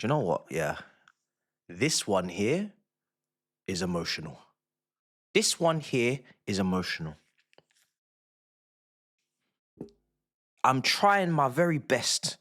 Do you know what? Yeah. This one here is emotional. This one here is emotional. I'm trying my very best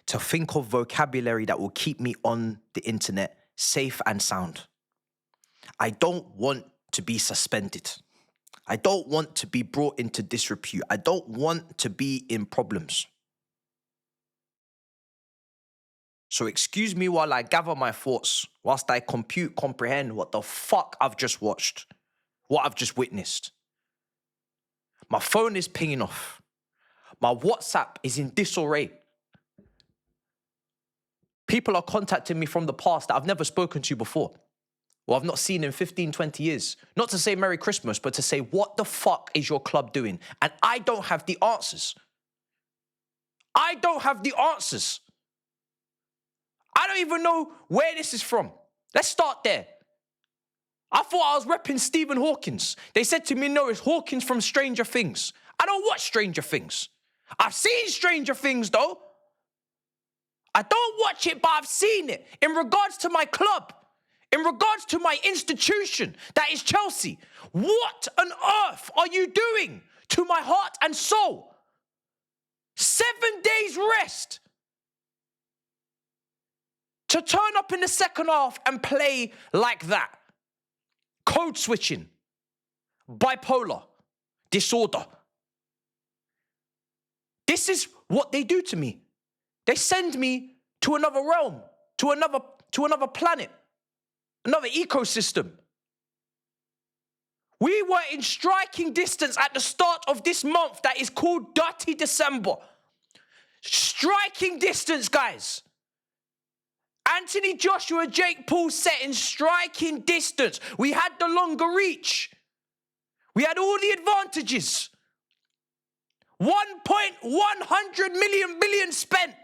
to think of vocabulary that will keep me on the internet safe and sound. I don't want to be suspended. I don't want to be brought into disrepute. I don't want to be in problems. So excuse me while I gather my thoughts, whilst I comprehend what the fuck I've just watched, what I've just witnessed. My phone is pinging off. My WhatsApp is in disarray. People are contacting me from the past that I've never spoken to before, or I've not seen in 15, 20 years. Not to say Merry Christmas, but to say, what the fuck is your club doing? And I don't have the answers. I don't have the answers. I don't even know where this is from. Let's start there. I thought I was repping Stephen Hawkins. They said to me, no, it's Hawkins from Stranger Things. I don't watch Stranger Things. I've seen Stranger Things, though. I don't watch it, but I've seen it. In regards to my club, in regards to my institution, that is Chelsea, what on earth are you doing to my heart and soul? 7 days rest to turn up in the second half and play like that. Code switching, bipolar, disorder. This is what they do to me. They send me to another realm, to another planet, another ecosystem. We were in striking distance at the start of this month that is called Dutty December. Striking distance, guys. Anthony Joshua, Jake Paul set in striking distance. We had the longer reach. We had all the advantages. 1.100 billion spent.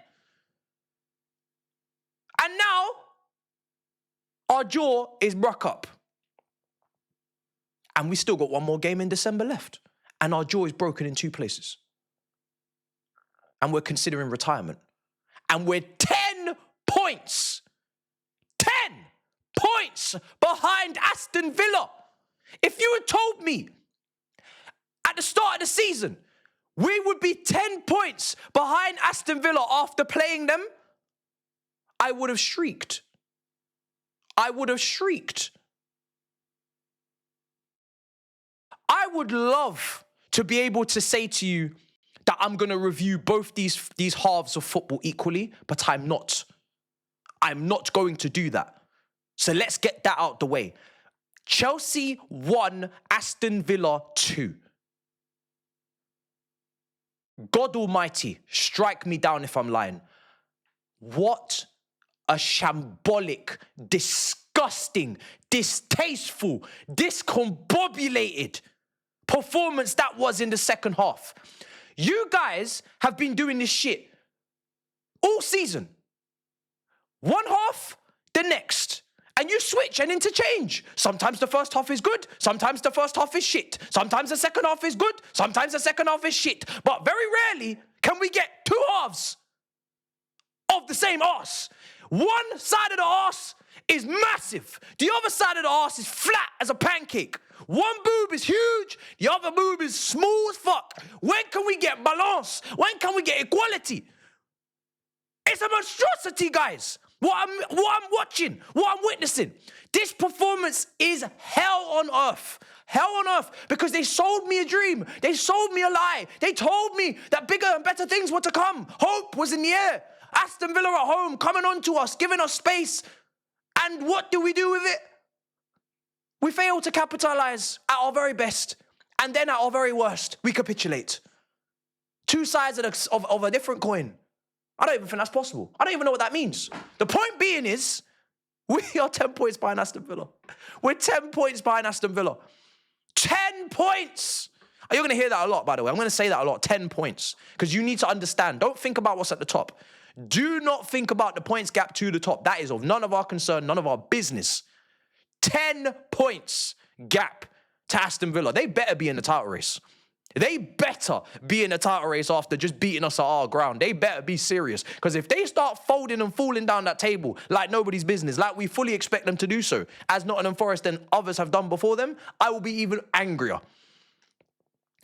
And now, our jaw is broke up. And we still got one more game in December left. And our jaw is broken in 2 places. And we're considering retirement. And we're 10 points. 10 points behind Aston Villa. If you had told me at the start of the season, we would be 10 points behind Aston Villa after playing them, I would have shrieked. I would have shrieked. I would love to be able to say to you that I'm going to review both these halves of football equally, but I'm not. I'm not going to do that. So let's get that out the way. Chelsea 1, Aston Villa 2. God Almighty, strike me down if I'm lying. What a shambolic, disgusting, distasteful, discombobulated performance that was in the second half. You guys have been doing this shit all season. One half, the next. And you switch and interchange. Sometimes the first half is good. Sometimes the first half is shit. Sometimes the second half is good. Sometimes the second half is shit. But very rarely can we get 2 halves of the same arse. One side of the arse is massive. The other side of the arse is flat as a pancake. One boob is huge. The other boob is small as fuck. When can we get balance? When can we get equality? It's a monstrosity, guys. What I'm watching, what I'm witnessing. This performance is hell on earth. Hell on earth, because they sold me a dream. They sold me a lie. They told me that bigger and better things were to come. Hope was in the air. Aston Villa at home, coming on to us, giving us space. And what do we do with it? We fail to capitalize at our very best. And then at our very worst, we capitulate. 2 sides of a different coin. I don't even think that's possible. I don't even know what that means. The point being is, we are 10 points behind Aston Villa. We're 10 points behind Aston Villa. 10 points. You're going to hear that a lot, by the way. I'm going to say that a lot, 10 points. Because you need to understand. Don't think about what's at the top. Do not think about the points gap to the top. That is of none of our concern, none of our business. 10 points gap to Aston Villa. They better be in the title race. They better be in a title race after just beating us at our ground. They better be serious. Because if they start folding and falling down that table like nobody's business, like we fully expect them to do so, as Nottingham Forest and others have done before them, I will be even angrier.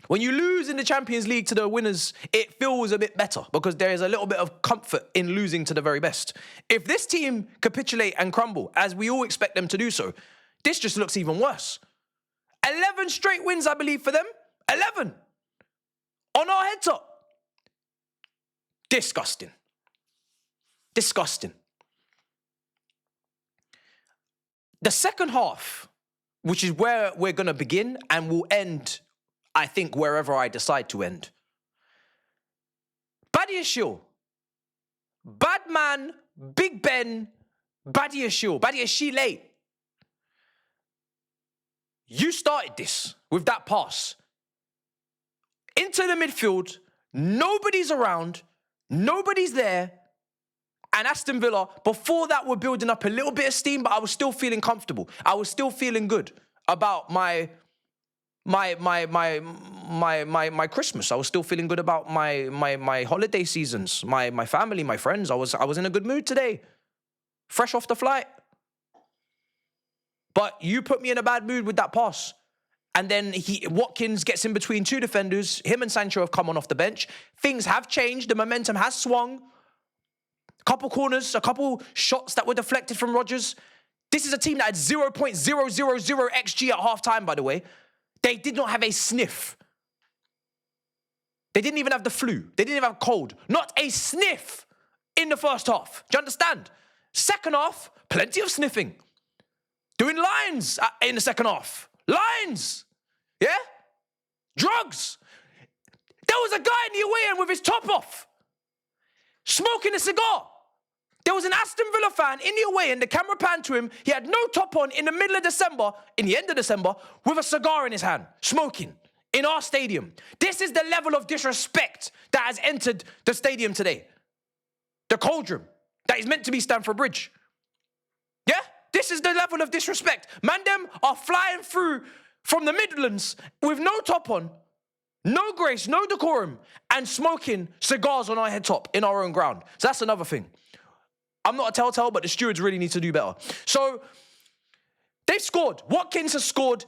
When you lose in the Champions League to the winners, it feels a bit better because there is a little bit of comfort in losing to the very best. If this team capitulate and crumble, as we all expect them to do so, this just looks even worse. 11 straight wins, I believe, for them. 11. On our head top. Disgusting. Disgusting. The second half, which is where we're going to begin and will end, I think, wherever I decide to end. Badiashile. Badman, Big Ben, Badiashile. You started this with that pass. Into the midfield, nobody's around, nobody's there. And Aston Villa, before that, were building up a little bit of steam, but I was still feeling comfortable. I was still feeling good about my Christmas. I was still feeling good about my holiday seasons, my family, my friends. I was in a good mood today. Fresh off the flight. But you put me in a bad mood with that pass. And then Watkins gets in between two defenders. Him and Sancho have come on off the bench. Things have changed. The momentum has swung. A couple corners, a couple shots that were deflected from Rodgers. This is a team that had 0.000 XG at halftime, by the way. They did not have a sniff. They didn't even have the flu. They didn't even have cold. Not a sniff in the first half. Do you understand? Second half, plenty of sniffing. Doing lines in the second half. Lines. Yeah? Drugs. There was a guy in the away end with his top off, smoking a cigar. There was an Aston Villa fan in the away end, the camera panned to him. He had no top on in the middle of December, in the end of December, with a cigar in his hand, smoking in our stadium. This is the level of disrespect that has entered the stadium today. The cauldron that is meant to be Stamford Bridge. Yeah? This is the level of disrespect. Man, them are flying through from the Midlands with no top on, no grace, no decorum, and smoking cigars on our head top in our own ground. So that's another thing. I'm not a telltale, but the stewards really need to do better. So they've scored. Watkins has scored.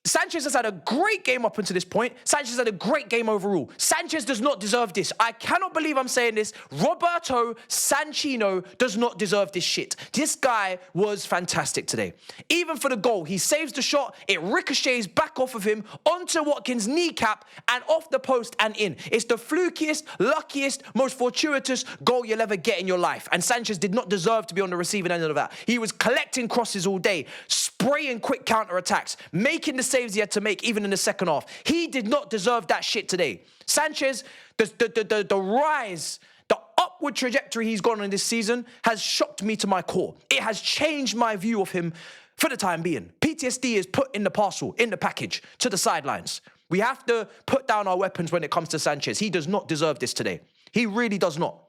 Sanchez has had a great game up until this point. Sanchez had a great game overall. Sanchez does not deserve this. I cannot believe I'm saying this. Roberto Sanchino does not deserve this shit. This guy was fantastic today. Even for the goal, he saves the shot. It ricochets back off of him onto Watkins' kneecap and off the post and in. It's the flukiest, luckiest, most fortuitous goal you'll ever get in your life. And Sanchez did not deserve to be on the receiving end of that. He was collecting crosses all day, spraying quick counter-attacks, making the saves he had to make even in the second half. He did not deserve that shit today. Sanchez, the rise, the upward trajectory he's gone on this season has shocked me to my core. It has changed my view of him for the time being. PTSD is put in the parcel, in the package, to the sidelines. We have to put down our weapons when it comes to Sanchez. He does not deserve this today. He really does not.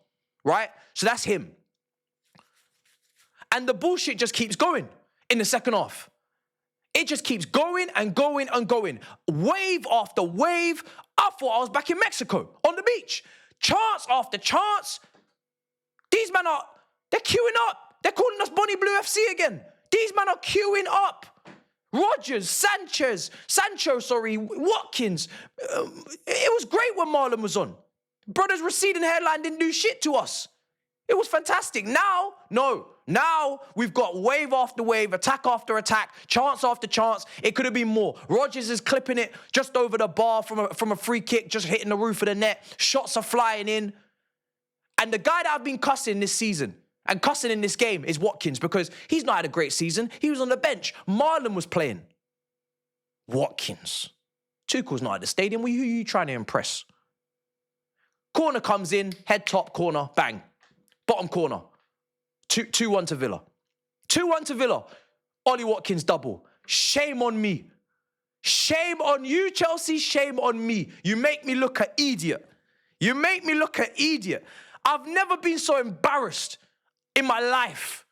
Right? So that's him. And the bullshit just keeps going in the second half. It just keeps going and going and going. Wave after wave. I thought I was back in Mexico on the beach. Chance after chance. These men they're queuing up. They're calling us Bonnie Blue FC again. These men are queuing up. Rodgers, Sancho, Watkins. It was great when Marlon was on. Brother's receding hairline didn't do shit to us. It was fantastic. Now, no. Now we've got wave after wave, attack after attack, chance after chance. It could have been more. Rodgers is clipping it just over the bar from a free kick, just hitting the roof of the net. Shots are flying in. And the guy that I've been cussing this season and cussing in this game is Watkins because he's not had a great season. He was on the bench. Marlon was playing. Watkins. Tuchel's not at the stadium. Who are you trying to impress? Corner comes in, head top corner, bang. Bottom corner. 2-1 to Villa. 2-1 to Villa. Ollie Watkins double. Shame on me. Shame on you, Chelsea. Shame on me. You make me look an idiot. You make me look an idiot. I've never been so embarrassed in my life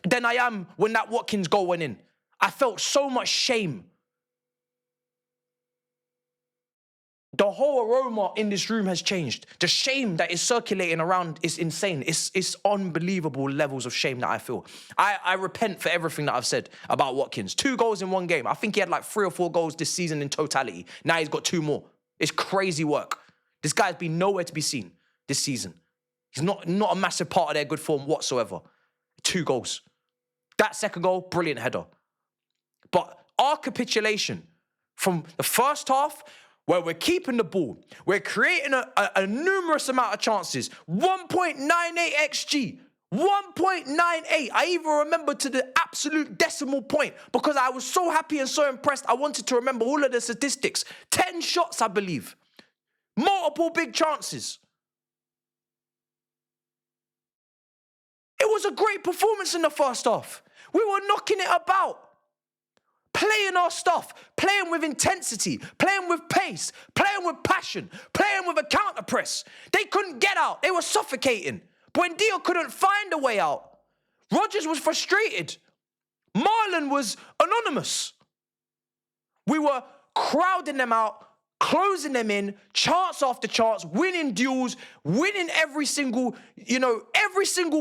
than I am when that Watkins goal went in. I felt so much shame. The whole aroma in this room has changed. The shame that is circulating around is insane. It's unbelievable levels of shame that I feel. I repent for everything that I've said about Watkins. 2 goals in 1 game. I think he had like 3 or 4 goals this season in totality. Now he's got 2 more. It's crazy work. This guy's been nowhere to be seen this season. He's not a massive part of their good form whatsoever. 2 goals. That second goal, brilliant header. But our capitulation from the first half, where we're keeping the ball, we're creating a numerous amount of chances, 1.98 XG, 1.98. I even remember to the absolute decimal point because I was so happy and so impressed. I wanted to remember all of the statistics. 10 shots, I believe. Multiple big chances. It was a great performance in the first half. We were knocking it about. Playing our stuff, playing with intensity, playing with pace, playing with passion, playing with a counter press. They couldn't get out. They were suffocating. Buendia couldn't find a way out. Rodgers was frustrated. Marlon was anonymous. We were crowding them out, closing them in, chance after chance, winning duels, winning every single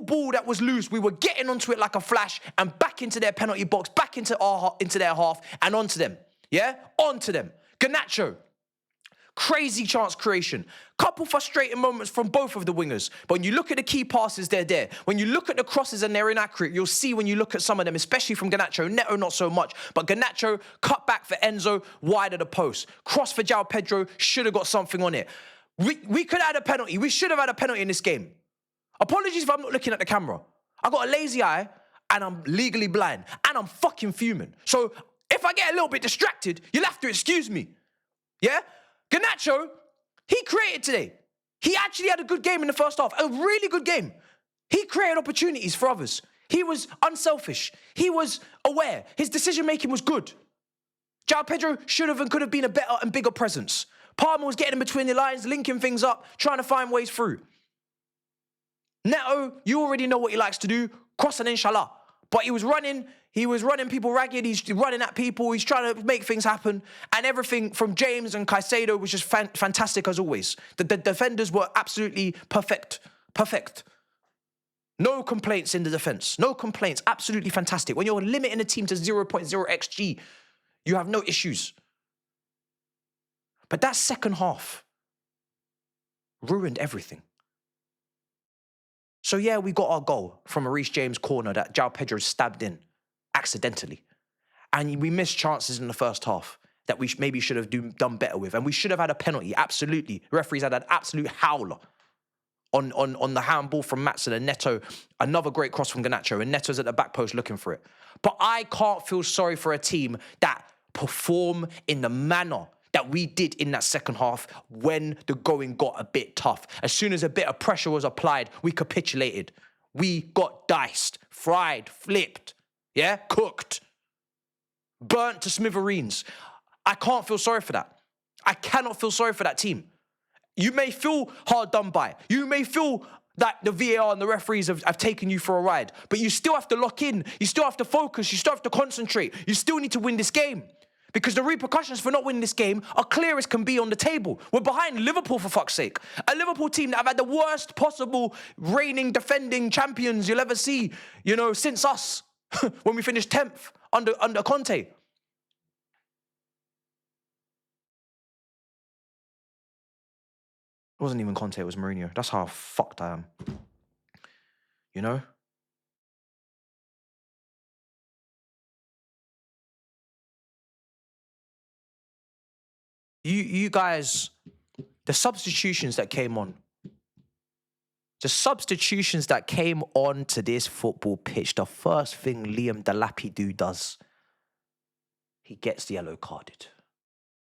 ball that was loose. We were getting onto it like a flash and back into their penalty box, back into their half and onto them. Yeah? Onto them. Garnacho. Crazy chance creation. Couple frustrating moments from both of the wingers. But when you look at the key passes, they're there. When you look at the crosses and they're inaccurate, you'll see when you look at some of them, especially from Garnacho. Neto, not so much. But Garnacho, cut back for Enzo, wide of the post. Cross for João Pedro, should have got something on it. We could have had a penalty. We should have had a penalty in this game. Apologies if I'm not looking at the camera. I got a lazy eye and I'm legally blind. And I'm fucking fuming. So if I get a little bit distracted, you'll have to excuse me. Yeah? Garnacho, he created today. He actually had a good game in the first half, a really good game. He created opportunities for others. He was unselfish. He was aware. His decision-making was good. João Pedro should have and could have been a better and bigger presence. Palmer was getting in between the lines, linking things up, trying to find ways through. Neto, you already know what he likes to do, cross and inshallah. But he was running people ragged, he's running at people, he's trying to make things happen, and everything from James and Caicedo was just fantastic as always. The defenders were absolutely perfect. No complaints in the defence, no complaints, absolutely fantastic. When you're limiting a team to 0.0 XG, you have no issues. But that second half ruined everything. So yeah, we got our goal from a Reece James corner that João Pedro stabbed in accidentally. And we missed chances in the first half that we maybe should have done better with. And we should have had a penalty, absolutely. Referees had an absolute howler on the handball from Matson and Neto. Another great cross from Garnacho, and Neto's at the back post looking for it. But I can't feel sorry for a team that perform in the manner that we did in that second half when the going got a bit tough. As soon as a bit of pressure was applied, we capitulated. We got diced, fried, flipped, yeah, cooked, burnt to smithereens. I can't feel sorry for that. I cannot feel sorry for that team. You may feel hard done by. You may feel that the VAR and the referees have taken you for a ride, but you still have to lock in. You still have to focus. You still have to concentrate. You still need to win this game. Because the repercussions for not winning this game are clear as can be on the table. We're behind Liverpool, for fuck's sake. A Liverpool team that have had the worst possible reigning, defending champions you'll ever see, since us, when we finished 10th under Conte. It wasn't even Conte, it was Mourinho. That's how fucked I am. You guys, the substitutions that came on to this football pitch, the first thing Liam Delapidou does, he gets the yellow carded.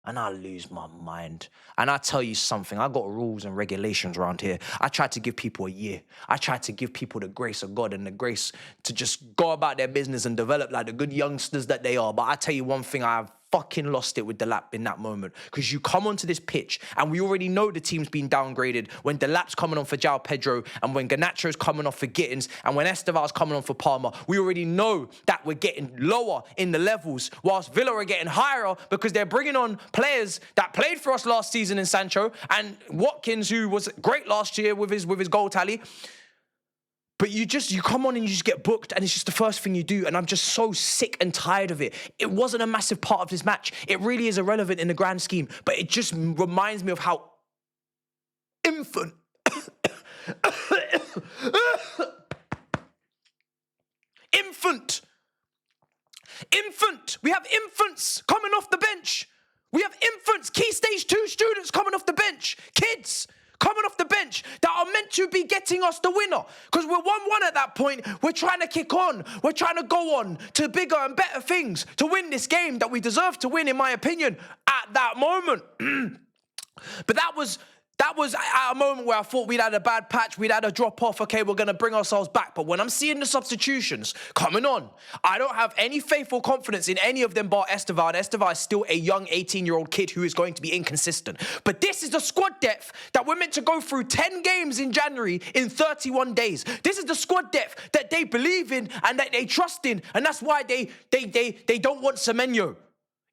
And I lose my mind. And I tell you something, I got rules and regulations around here. I try to give people a year. I try to give people the grace of God and the grace to just go about their business and develop like the good youngsters that they are. But I tell you one thing, I have fucking lost it with Delap in that moment. Because you come onto this pitch, and we already know the team's been downgraded when Delap's coming on for João Pedro, and when Garnacho's coming off for Gittins, and when Esteval's coming on for Palmer. We already know that we're getting lower in the levels, whilst Villa are getting higher because they're bringing on players that played for us last season in Sancho, and Watkins, who was great last year with his goal tally. But you come on and you just get booked, and it's just the first thing you do. And I'm just so sick and tired of it. It wasn't a massive part of this match. It really is irrelevant in the grand scheme. But it just reminds me of how infant. Infant. We have infants coming off the bench. We have infants, key stage 2 students coming off the bench. Kids coming off the bench that are meant to be getting us the winner. Because we're 1-1 at that point. We're trying to kick on. We're trying to go on to bigger and better things to win this game that we deserve to win, in my opinion, at that moment. But that was at a moment where I thought we'd had a bad patch, we'd had a drop off, okay, we're going to bring ourselves back. But when I'm seeing the substitutions coming on, I don't have any faith or confidence in any of them bar Esteval. And Esteval is still a young 18-year-old kid who is going to be inconsistent. But this is the squad depth that we're meant to go through 10 games in January in 31 days. This is the squad depth that they believe in and that they trust in. And that's why they don't want Semenyo.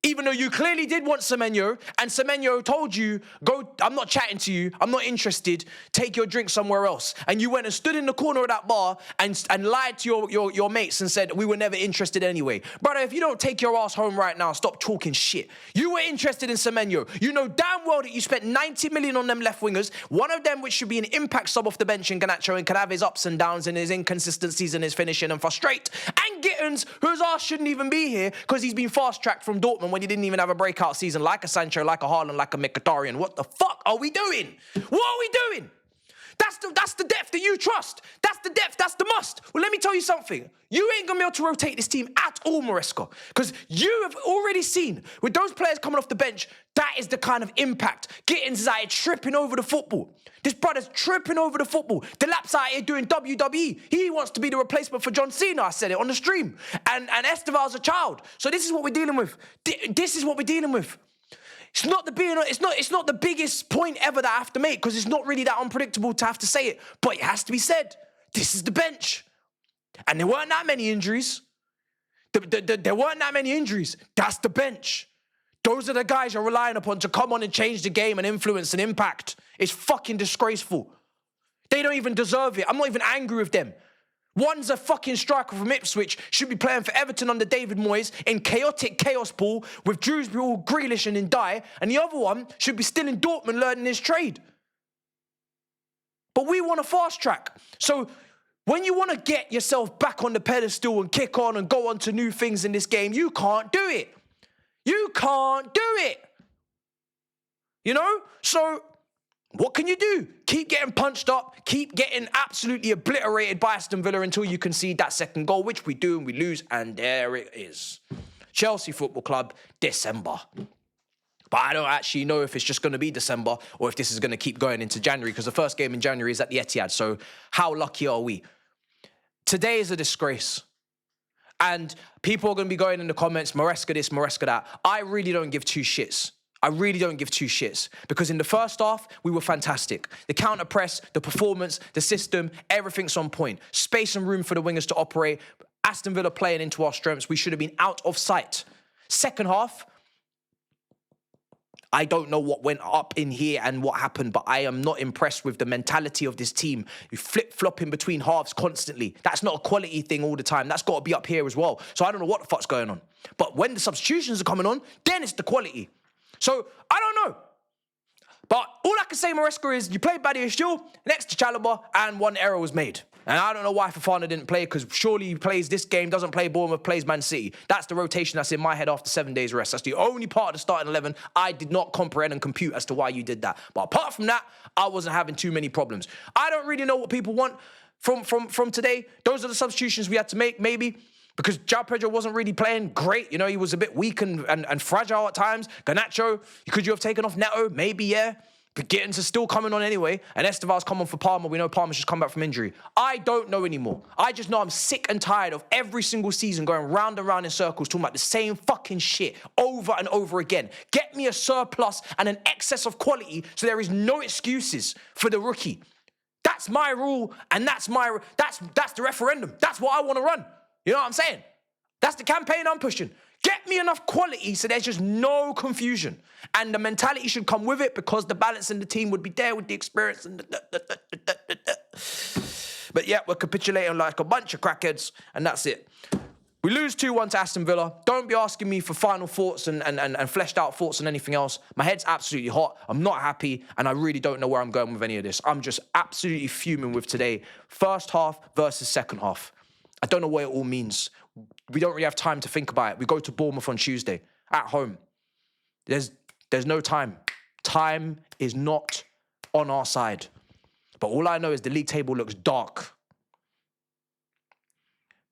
Even though you clearly did want Semenyo, and Semenyo told you, go, I'm not chatting to you, I'm not interested, take your drink somewhere else. And you went and stood in the corner of that bar and lied to your mates and said, we were never interested anyway. Brother, if you don't take your ass home right now, stop talking shit. You were interested in Semenyo. You know damn well that you spent 90 million on them left wingers, one of them which should be an impact sub off the bench in Garnacho and can have his ups and downs and his inconsistencies and his finishing and frustrate. And Gittins, whose ass shouldn't even be here because he's been fast-tracked from Dortmund when he didn't even have a breakout season like a Sancho, like a Haaland, like a Mkhitaryan. What the fuck are we doing? What are we doing? That's the depth that you trust. That's the depth. That's the must. Well, let me tell you something. You ain't going to be able to rotate this team at all, Maresca, because you have already seen with those players coming off the bench, that is the kind of impact. Gittins is out here tripping over the football. This brother's tripping over the football. Delap's out here doing WWE. He wants to be the replacement for John Cena. I said it on the stream. And Esteval's a child. So this is what we're dealing with. This is what we're dealing with. It's not the biggest point ever that I have to make because it's not really that unpredictable to have to say it. But it has to be said. This is the bench. And there weren't that many injuries. There weren't that many injuries. That's the bench. Those are the guys you're relying upon to come on and change the game and influence and impact. It's fucking disgraceful. They don't even deserve it. I'm not even angry with them. One's a fucking striker from Ipswich, should be playing for Everton under David Moyes in chaotic chaos ball with Drewsbury, Grealish and Dye, and the other one should be still in Dortmund learning his trade. But we want a fast track. So when you want to get yourself back on the pedestal and kick on and go on to new things in this game, you can't do it. You can't do it. You know? So what can you do? Keep getting punched up, keep getting absolutely obliterated by Aston Villa until you concede that second goal, which we do and we lose, and there it is. Chelsea Football Club, December. But I don't actually know if it's just going to be December or if this is going to keep going into January, because the first game in January is at the Etihad, so how lucky are we? Today is a disgrace. And people are going to be going in the comments, Maresca this, Maresca that. I really don't give two shits. I really don't give two shits, because in the first half, we were fantastic. The counter press, the performance, the system, everything's on point. Space and room for the wingers to operate. Aston Villa playing into our strengths. We should have been out of sight. Second half, I don't know what went up in here and what happened, but I am not impressed with the mentality of this team. You flip-flopping between halves constantly. That's not a quality thing all the time. That's got to be up here as well. So I don't know what the fuck's going on. But when the substitutions are coming on, then it's the quality. So, I don't know. But all I can say, Maresca, is you played Badia Still next to Chalobah and one error was made. And I don't know why Fofana didn't play, because surely he plays this game, doesn't play Bournemouth, plays Man City. That's the rotation that's in my head after 7 days rest. That's the only part of the starting 11 I did not comprehend and compute as to why you did that. But apart from that, I wasn't having too many problems. I don't really know what people want from today. Those are the substitutions we had to make, maybe. Because João Pedro wasn't really playing great. You know, he was a bit weak and fragile at times. Garnacho, could you have taken off Neto? Maybe, yeah. But Gittins are still coming on anyway, and Esteval's come on for Palmer. We know Palmer's just come back from injury. I don't know anymore. I just know I'm sick and tired of every single season going round and round in circles talking about the same fucking shit over and over again. Get me a surplus and an excess of quality so there is no excuses for the rookie. That's my rule, and that's the referendum. That's what I want to run. You know what I'm saying? That's the campaign I'm pushing. Get me enough quality so there's just no confusion. And the mentality should come with it because the balance in the team would be there with the experience. And But yeah, we're capitulating like a bunch of crackheads, and that's it. We lose 2-1 to Aston Villa. Don't be asking me for final thoughts and fleshed out thoughts and anything else. My head's absolutely hot. I'm not happy, and I really don't know where I'm going with any of this. I'm just absolutely fuming with today. First half versus second half. I don't know what it all means. We don't really have time to think about it. We go to Bournemouth on Tuesday at home. There's no time. Time is not on our side. But all I know is the league table looks dark.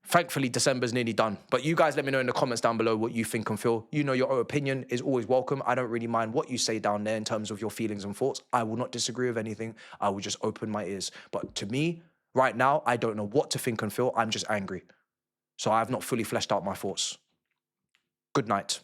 Thankfully, December's nearly done. But you guys let me know in the comments down below what you think and feel. You know your own opinion is always welcome. I don't really mind what you say down there in terms of your feelings and thoughts. I will not disagree with anything. I will just open my ears. But to me, right now, I don't know what to think and feel. I'm just angry. So I have not fully fleshed out my thoughts. Good night.